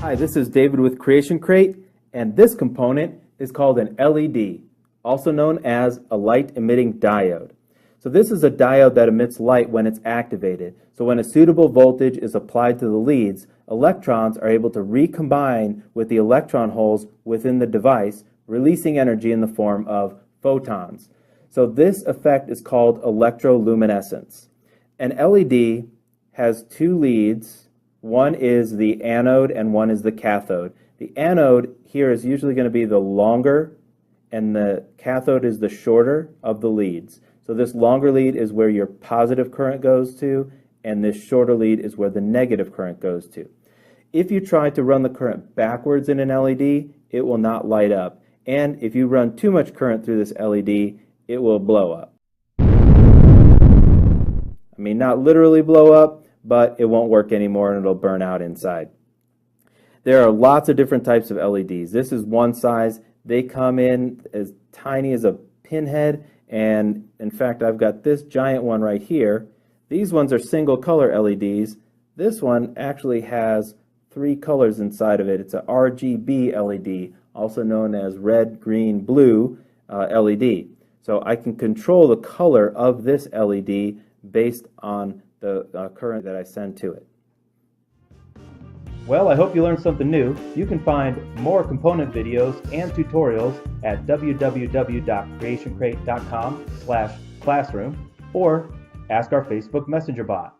Hi, this is David with Creation Crate, and this component is called an LED, also known as a light emitting diode. So this is a diode that emits light when it's activated. So when a suitable voltage is applied to the leads, electrons are able to recombine with the electron holes within the device, releasing energy in the form of photons. So this effect is called electroluminescence. An LED has two leads. One is the anode and one is the cathode. The anode here is usually going to be the longer and the cathode is the shorter of the leads. So this longer lead is where your positive current goes to, and this shorter lead is where the negative current goes to. If you try to run the current backwards in an LED, it will not light up. And if you run too much current through this LED, it will blow up. I mean, not literally blow up, but it won't work anymore and it'll burn out inside. There are lots of different types of LEDs. This is one size. They come in as tiny as a pinhead, and in fact I've got this giant one right here. These ones are single color LEDs. This one actually has three colors inside of it. It's a RGB LED, also known as red, green, blue LED. So I can control the color of this LED based on the current that I send to it. Well, I hope you learned something new. You can find more component videos and tutorials at www.creationcrate.com/classroom or ask our Facebook Messenger bot.